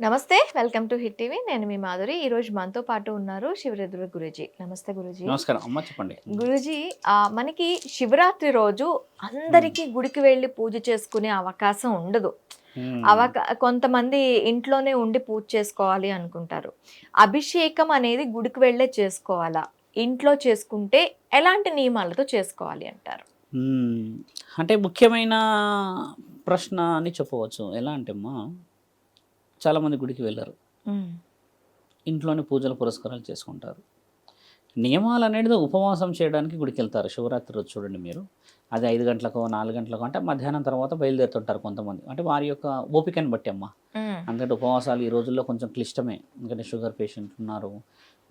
నమస్తే. Welcome to hit TV. నేను మీ మాధురి. ఈరోజు మనతో పాటు ఉన్నారు శివరుద్ర గురూజీ. నమస్తే గురూజీ. నమస్కారం అమ్మ, చెప్పండి. గురూజీ, మనకి శివరాత్రి రోజు అందరికీ గుడికి వెళ్ళి పూజ చేసుకునే అవకాశం ఉండదు. కొంతమంది ఇంట్లోనే ఉండి పూజ చేసుకోవాలి అనుకుంటారు. అభిషేకం అనేది గుడికి వెళ్ళే చేసుకోవాలా? ఇంట్లో చేసుకుంటే ఎలాంటి నియమాలతో చేసుకోవాలి అంటారు? అంటే ముఖ్యమైన ప్రశ్న అని చెప్పవచ్చు. ఎలా అంటే అమ్మా, చాలామంది గుడికి వెళ్ళరు, ఇంట్లోనే పూజలు పురస్కారాలు చేసుకుంటారు. నియమాలు అనేది ఉపవాసం చేయడానికి గుడికి వెళ్తారు. శివరాత్రి రోజు చూడండి మీరు, అది 5 గంటలకో 4 గంటలకో అంటే మధ్యాహ్నం తర్వాత బయలుదేరుతుంటారు కొంతమంది. అంటే వారి యొక్క ఓపికని బట్టి అమ్మ. అందుకంటే ఉపవాసాలు ఈ రోజుల్లో కొంచెం క్లిష్టమే. ఎందుకంటే షుగర్ పేషెంట్లు ఉన్నారు,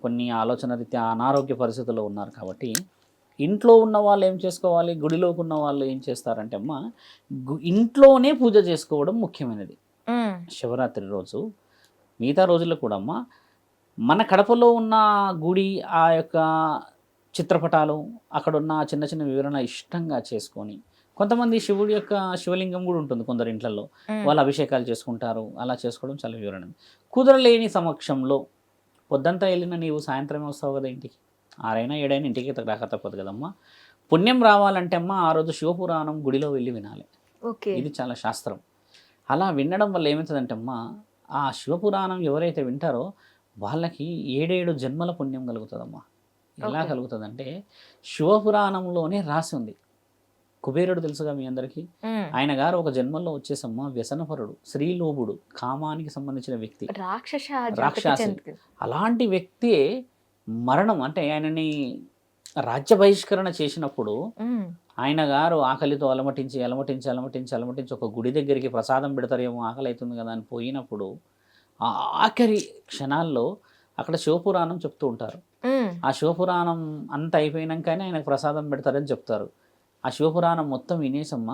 కొన్ని ఆలోచన రీత్యా అనారోగ్య పరిస్థితుల్లో ఉన్నారు. కాబట్టి ఇంట్లో ఉన్న వాళ్ళు ఏం చేసుకోవాలి, గుడిలోకి ఉన్న వాళ్ళు ఏం చేస్తారంటే అమ్మ, ఇంట్లోనే పూజ చేసుకోవడం ముఖ్యమైనది. శివరాత్రి రోజు మిగతా రోజుల్లో కూడా అమ్మ, మన కడపలో ఉన్న గుడి ఆ యొక్క చిత్రపటాలు, అక్కడున్న చిన్న చిన్న వివరణ ఇష్టంగా చేసుకొని, కొంతమంది శివుడి యొక్క శివలింగం కూడా ఉంటుంది కొందరు ఇంట్లలో, వాళ్ళు అభిషేకాలు చేసుకుంటారు. అలా చేసుకోవడం చాలా వివరణ. కుదరలేని సమక్షంలో పొద్దంతా వెళ్ళిన నీవు సాయంత్రం వస్తావు కదా ఇంటికి, 6 7 ఇంటికి రాక తప్పదు కదమ్మా. పుణ్యం రావాలంటే అమ్మ ఆ రోజు శివపురాణం గుడిలో వెళ్ళి వినాలి. ఇది చాలా శాస్త్రం. అలా వినడం వల్ల ఏమవుతుందంటే అమ్మ, ఆ శివపురాణం ఎవరైతే వింటారో వాళ్ళకి 7 జన్మల పుణ్యం కలుగుతుందమ్మా. ఎలా కలుగుతుందంటే, శివపురాణంలోనే రాసి ఉంది. కుబేరుడు తెలుసుగా మీ అందరికీ. ఆయన గారు ఒక జన్మల్లో వచ్చేసమ్మా వ్యసనపరుడు, స్త్రీలోభుడు, కామానికి సంబంధించిన వ్యక్తి, రాక్షసి. అలాంటి వ్యక్తి మరణం అంటే ఆయనని రాజ్య బహిష్కరణ చేసినప్పుడు ఆయన గారు ఆకలితో అలమటించి ఒక గుడి దగ్గరికి ప్రసాదం పెడతారేమో, ఆకలి అవుతుంది కదా అని పోయినప్పుడు ఆఖరి క్షణాల్లో అక్కడ శివపురాణం చెప్తూ ఉంటారు. ఆ శివపురాణం అంత అయిపోయినాకనే ఆయనకు ప్రసాదం పెడతారని చెప్తారు. ఆ శివపురాణం మొత్తం వినేసమ్మ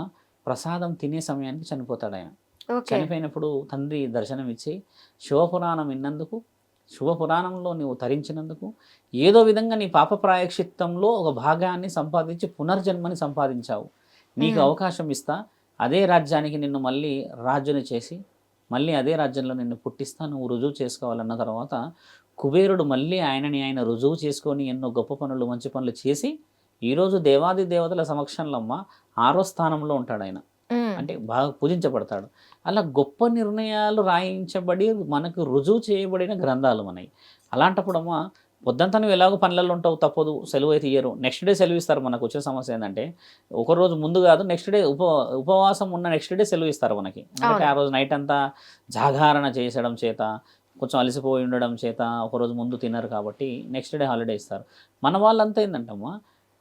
ప్రసాదం తినే సమయానికి చనిపోతాడు ఆయన. చనిపోయినప్పుడు తండ్రి దర్శనం ఇచ్చి, శివపురాణం విన్నందుకు, శివపురాణంలో నువ్వు తరించినందుకు, ఏదో విధంగా నీ పాప ప్రాయశ్చిత్తంలో ఒక భాగాన్ని సంపాదించి పునర్జన్మని సంపాదించావు, నీకు అవకాశం ఇస్తా, అదే రాజ్యానికి నిన్ను మళ్ళీ రాజుని చేసి మళ్ళీ అదే రాజ్యంలో నిన్ను పుట్టిస్తా, నువ్వు రుజువు చేసుకోవాలన్న తర్వాత కుబేరుడు మళ్ళీ ఆయన రుజువు చేసుకొని ఎన్నో గొప్ప పనులు మంచి పనులు చేసి ఈరోజు దేవాది దేవతల సమక్షంలో అమ్మ 6వ స్థానంలో ఉంటాడు ఆయన. అంటే బాగా పూజించబడతాడు. అలా గొప్ప నిర్ణయాలు రాయించబడి మనకు రుజువు చేయబడిన గ్రంథాలు మనవి. అలాంటప్పుడు అమ్మ, పొద్దంతా నువ్వు ఎలాగో పనులలో ఉంటావు, తప్పదు, సెలవు అయితే ఇయ్యరు. నెక్స్ట్ డే సెలవు ఇస్తారు. మనకు వచ్చే సమస్య ఏంటంటే, ఒకరోజు ముందు కాదు, నెక్స్ట్ డే ఉపవాసం ఉన్న నెక్స్ట్ డే సెలవు ఇస్తారు మనకి. అంటే ఆ రోజు నైట్ అంతా జాగారణ చేసడం చేత, కొంచెం అలసిపోయి ఉండడం చేత ఒకరోజు ముందు తినరు. కాబట్టి నెక్స్ట్ డే హాలిడే ఇస్తారు. మన వాళ్ళంతా ఏంటంటమ్మా,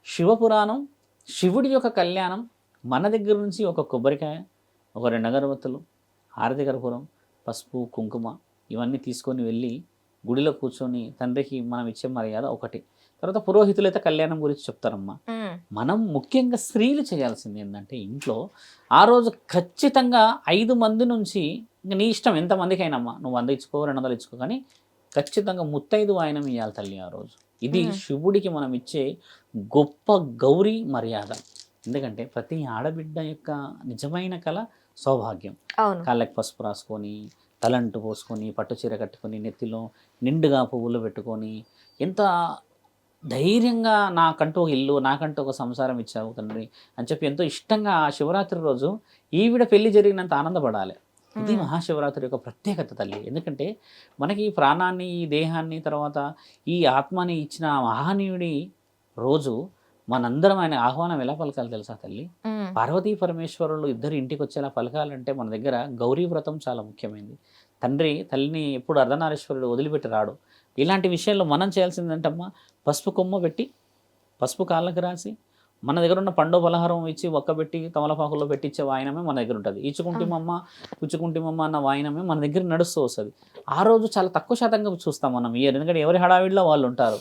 శివపురాణం, శివుడి యొక్క కళ్యాణం మన దగ్గర నుంచి ఒక కొబ్బరికాయ, ఒక 2 అగరబత్తులు, హారతి కర్పూరం, పసుపు, కుంకుమ ఇవన్నీ తీసుకొని వెళ్ళి గుడిలో కూర్చొని తండ్రికి మనం ఇచ్చే మర్యాద ఒకటి. తర్వాత పురోహితులు అయితే కళ్యాణం గురించి చెప్తారమ్మా. మనం ముఖ్యంగా స్త్రీలు చేయాల్సింది ఏంటంటే, ఇంట్లో ఆ రోజు ఖచ్చితంగా 5 మంది నుంచి, నీ ఇష్టం ఎంతమందికైనా అమ్మా, నువ్వు 100 ఇచ్చుకో 200 ఇచ్చుకో, కానీ ఖచ్చితంగా ముత్తైదు వాయనం ఇవ్వాలి తల్లి ఆ రోజు. ఇది శివుడికి మనం ఇచ్చే గొప్ప గౌరీ మర్యాద. ఎందుకంటే ప్రతి ఆడబిడ్డ యొక్క నిజమైన కళ సౌభాగ్యం. కాళ్ళకి పసుపు రాసుకొని, తలంటు పోసుకొని, పట్టు చీర కట్టుకొని, నెత్తిలో నిండుగా పువ్వులు పెట్టుకొని, ఎంత ధైర్యంగా నాకంటూ ఒక ఇల్లు, నాకంటూ ఒక సంసారం ఇచ్చావు తండ్రి అని చెప్పి ఎంతో ఇష్టంగా ఆ శివరాత్రి రోజు ఈవిడ పెళ్లి జరిగినంత ఆనందపడాలి. ఇది మహాశివరాత్రి యొక్క ప్రత్యేకత తల్లి. ఎందుకంటే మనకి ఈ ప్రాణాన్ని, ఈ దేహాన్ని, తర్వాత ఈ ఆత్మని ఇచ్చిన మహానీయుడి రోజు మనందరం ఆయన ఆహ్వానం ఎలా పలకాలి తెలుసా తల్లి? పార్వతీ పరమేశ్వరులు ఇద్దరు ఇంటికి వచ్చేలా పలకాలంటే మన దగ్గర గౌరీ వ్రతం చాలా ముఖ్యమైనది. తండ్రి తల్లిని ఎప్పుడు అర్ధనారీశ్వరుడు వదిలిపెట్టి రాడు. ఇలాంటి విషయంలో మనం చేయాల్సిందంటే అమ్మ, పసుపు కొమ్మ పెట్టి, పసుపు కాళ్ళకి రాసి, మన దగ్గర ఉన్న పండు పలహారం ఇచ్చి ఒక్కబెట్టి తమలపాకుల్లో పెట్టించే వాయనమే మన దగ్గర ఉంటుంది. ఇచ్చుకుంటిమమ్మ పుచ్చుకుంటిమమ్మ అన్న వాయనమే మన దగ్గర నడుస్తూ వస్తుంది. ఆ రోజు చాలా తక్కువ శాతంగా చూస్తాం మనం ఇయర్, ఎందుకంటే ఎవరి హడావిడిలో వాళ్ళు ఉంటారు.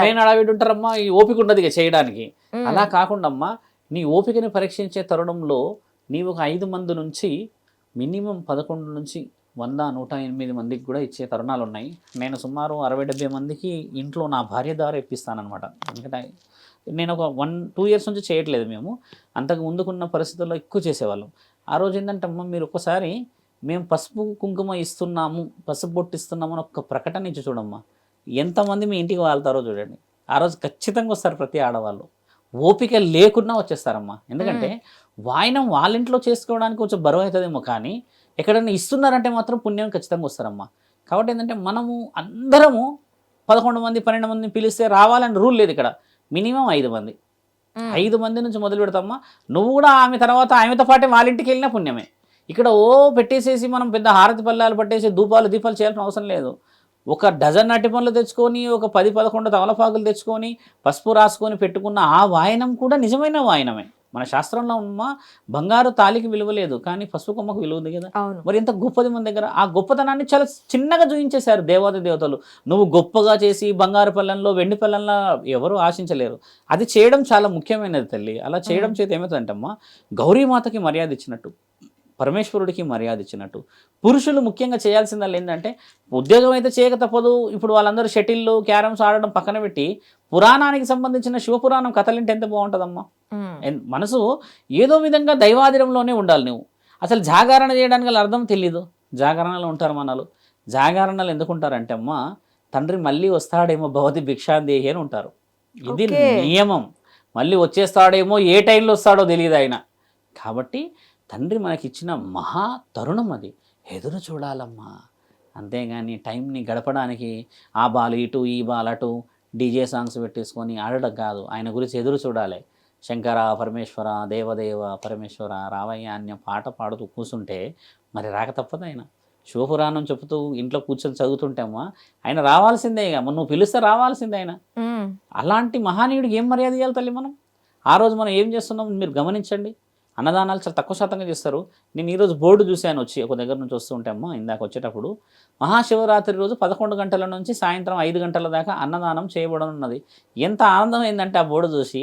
మెయిన్ హడావిడి ఉంటారమ్మా, ఈ ఓపిక ఉండదు ఇక చేయడానికి. అలా కాకుండా అమ్మా, నీ ఓపికని పరీక్షించే తరుణంలో నీవు ఒక 5 మంది నుంచి మినిమం 11 నుంచి 100, 108 మందికి కూడా ఇచ్చే తరుణాలు ఉన్నాయి. నేను సుమారు 60-70 మందికి ఇంట్లో నా భార్య ద్వారా ఇప్పిస్తానమాట. ఎందుకంటే నేను ఒక 1-2 ఇయర్స్ నుంచి చేయట్లేదు మేము. అంతకు ముందుకున్న పరిస్థితుల్లో ఎక్కువ చేసేవాళ్ళం. ఆ రోజు ఏంటంటే అమ్మ మీరు ఒక్కసారి మేము పసుపు కుంకుమ ఇస్తున్నాము, పసుపు బొట్టు ఇస్తున్నాము అని ఒక్క ప్రకటన ఇచ్చి చూడమ్మా, ఎంతమంది మీ ఇంటికి వాళ్తారో చూడండి. ఆ రోజు ఖచ్చితంగా వస్తారు ప్రతి ఆడవాళ్ళు, ఓపిక లేకున్నా వచ్చేస్తారమ్మా. ఎందుకంటే వాయినం వాళ్ళ ఇంట్లో చేసుకోవడానికి కొంచెం బరువు అవుతుందేమో, కానీ ఎక్కడైనా ఇస్తున్నారంటే మాత్రం పుణ్యం ఖచ్చితంగా వస్తారమ్మా. కాబట్టి ఏంటంటే మనము అందరము 11 మంది 12 మందిని పిలిస్తే రావాలని రూల్ లేదు ఇక్కడ. మినిమం 5 మంది, 5 మంది నుంచి మొదలు పెడతామ్మా. నువ్వు కూడా ఆమె తర్వాత ఆమెతో పాటే వాళ్ళ ఇంటికి వెళ్ళినా పుణ్యమే. ఇక్కడ పెట్టేసేసి మనం పెద్ద హారతి పళ్ళాలు పట్టేసి దీపాలు చేయాల్సిన అవసరం లేదు. ఒక డజన్ అట్టి పనులు తెచ్చుకొని, ఒక 10-11 తమలపాకులు తెచ్చుకొని, పసుపు రాసుకొని పెట్టుకున్న ఆ వాయనం కూడా నిజమైన వాయనమే. మన శాస్త్రంలో ఉన్న బంగారు తాలికి విలువ లేదు, కానీ పసుపు కొమ్మకు విలువ ఉంది కదా. మరి ఇంత గొప్పది మన దగ్గర. ఆ గొప్పతనాన్ని చాలా చిన్నగా చూపించేశారు దేవాది దేవతలు. నువ్వు గొప్పగా చేసి బంగారు పళ్ళంలో వెండి పళ్ళంలో ఎవరు ఆశించలేరు. అది చేయడం చాలా ముఖ్యమైనది తల్లి. అలా చేయడం చేత ఏమవుతుందంటమ్మా, గౌరీమాతకి మర్యాద ఇచ్చినట్టు, పరమేశ్వరుడికి మర్యాద ఇచ్చినట్టు. పురుషులు ముఖ్యంగా చేయాల్సిందల్లా ఏంటంటే, ఉద్యోగం అయితే చేయక తప్పదు. ఇప్పుడు వాళ్ళందరూ షటిల్లు క్యారమ్స్ ఆడడం పక్కన పెట్టి పురాణానికి సంబంధించిన శివపురాణం కథలింటే ఎంత బాగుంటుందమ్మా. మనసు ఏదో విధంగా దైవాధీనంలోనే ఉండాలి. నువ్వు అసలు జాగరణ చేయడానికి గల అర్థం తెలీదు. జాగరణలో ఉంటారు మనలు. జాగరణలు ఎందుకు ఉంటారంటే అమ్మా, తండ్రి మళ్ళీ వస్తాడేమో భవతి భిక్షాందేహి అని ఉంటారు. ఇది నియమం. మళ్ళీ వచ్చేస్తాడేమో, ఏ టైంలో వస్తాడో తెలియదు ఆయన. కాబట్టి తండ్రి మనకిచ్చిన మహా తరుణం అది, ఎదురు చూడాలమ్మా. అంతేగాని టైంని గడపడానికి ఆ బాల్ ఇటు ఈ బాల్ అటు డీజే సాంగ్స్ పెట్టేసుకొని ఆడడం కాదు. ఆయన గురించి ఎదురు చూడాలి. శంకర పరమేశ్వర దేవదేవ పరమేశ్వర రావయ్య అనే పాట పాడుతూ కూర్చుంటే మరి రాక తప్పదు. ఆయన శివపురాణం చెబుతూ ఇంట్లో కూర్చొని చదువుతుంటేమ్మా ఆయన రావాల్సిందే. ఇక నువ్వు పిలిస్తే రావాల్సిందే ఆయన. అలాంటి మహానీయుడికి ఏం మర్యాద ఇవ్వాలి తల్లి మనం. ఆ రోజు మనం ఏం చేస్తున్నాం మీరు గమనించండి. అన్నదానాలు చాలా తక్కువ శాతంగా చేస్తారు. నేను ఈరోజు బోర్డు చూశాను, వచ్చి ఒక దగ్గర నుంచి వస్తూ ఉంటామో ఇందాక వచ్చేటప్పుడు, మహాశివరాత్రి రోజు 11 గంటల నుంచి సాయంత్రం 5 గంటల దాకా అన్నదానం చేయబడనున్నది. ఎంత ఆనందం అయిందంటే ఆ బోర్డు చూసి.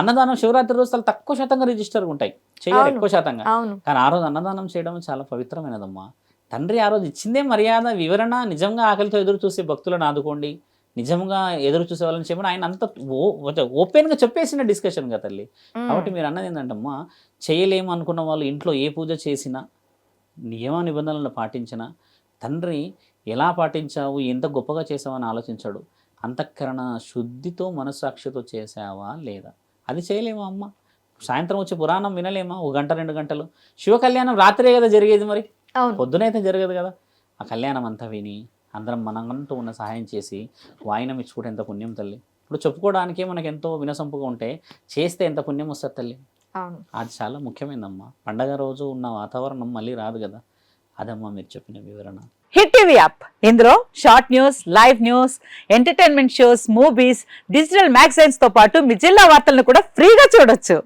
అన్నదానం శివరాత్రి రోజు చాలా తక్కువ శాతంగా రిజిస్టర్గా ఉంటాయి, చేయరు ఎక్కువ శాతంగా. కానీ ఆ రోజు అన్నదానం చేయడం చాలా పవిత్రమైనదమ్మా. తండ్రి ఆ రోజు ఇచ్చిందే మర్యాద, వివరణ. నిజంగా ఆకలితో ఎదురు చూసే భక్తులను ఆదుకోండి, నిజంగా ఎదురు చూసే వాళ్ళని చెప్పండి. ఆయన అంత ఓపెన్గా చెప్పేసిన డిస్కషన్ కదా తల్లి. కాబట్టి మీరు అన్నది ఏంటంటమ్మా, చేయలేము అనుకున్న వాళ్ళు ఇంట్లో ఏ పూజ చేసినా, నియమ నిబంధనలను పాటించినా, తండ్రి ఎలా పాటించావు, ఎంత గొప్పగా చేసావని ఆలోచించాడు. అంతఃకరణ శుద్ధితో మనస్సాక్షితో చేసావా లేదా, అది చేయలేమా అమ్మ. సాయంత్రం వచ్చి పురాణం వినలేమా 1 గంట 2 గంటలు. శివ కళ్యాణం రాత్రే కదా జరిగేది, మరి పొద్దునైతే జరగదు కదా. ఆ కళ్యాణం అంతా విని అందరం మనంటూ ఉన్న సహాయం చేసి వాయినం ఇచ్చుకుంటే ఎంత పుణ్యం తల్లి. ఇప్పుడు చెప్పుకోవడానికే మనకు ఎంతో వినసొంపుగా ఉంటే చేస్తే ఎంత పుణ్యం వస్తుంది తల్లి. అది చాలా ముఖ్యమైనదమ్మా. పండగ రోజు ఉన్న వాతావరణం మళ్ళీ రాదు కదా. అదమ్మా మీరు చెప్పిన వివరణ. హిట్ టీవీ యాప్, ఇందులో short news, live news, entertainment shows, movies, digital magazines తో పాటు మీ జిల్లా వార్తలను కూడా ఫ్రీగా చూడొచ్చు.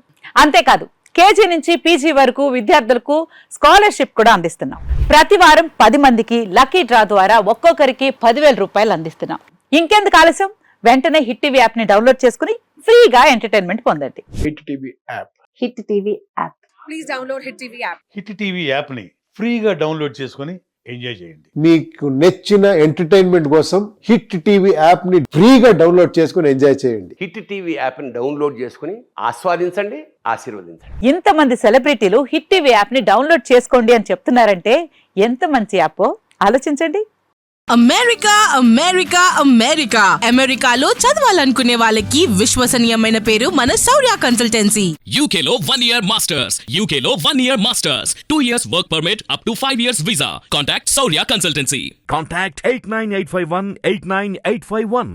అంతేకాదు కేజీ నుంచి పీజీ వరకు విద్యార్థులకు స్కాలర్షిప్ కూడా అందిస్తున్నాం. ప్రతి వారం 10 మందికి లక్కీ డ్రా ద్వారా ఒక్కొక్కరికి 10,000 రూపాయలు అందిస్తున్నాం. ఇంకెందుకు ఆలస్యం, వెంటనే హిట్ టీవీ యాప్ ని డౌన్లోడ్ చేసుకుని ఫ్రీగా ఎంటర్టైన్మెంట్ పొందండి. Hit TV app. Hit TV app. Please download hit TV app. Hit TV app ని ఫ్రీగా డౌన్లోడ్ చేసుకొని ఎంజాయ్ చేయండి. మీకు నచ్చిన ఎంటర్టైన్మెంట్ కోసం హిట్ టీవీ యాప్ ని ఫ్రీగా డౌన్లోడ్ చేసుకొని ఎంజాయ్ చేయండి. హిట్ టీవీ యాప్ ని డౌన్లోడ్ చేసుకుని ఆస్వాదించండి, ఆశీర్వదించండి. ఇంతమంది సెలబ్రిటీలు హిట్ టీవీ యాప్ ని డౌన్లోడ్ చేసుకోండి అని చెప్తున్నారంటే ఎంత మంచి యాప్ ఆలోచించండి. అమెరికా అమెరికా అమెరికా అమెరికాలో చదవాలనుకునే వాళ్ళకి విశ్వసనీయమైన పేరు మన శౌర్య కన్సల్టెన్సీ. UK లో 1 year masters. UK లో 1 year masters. 2 years work permit up to 5 years visa. Contact Saurya Consultancy. Contact 89851 89851.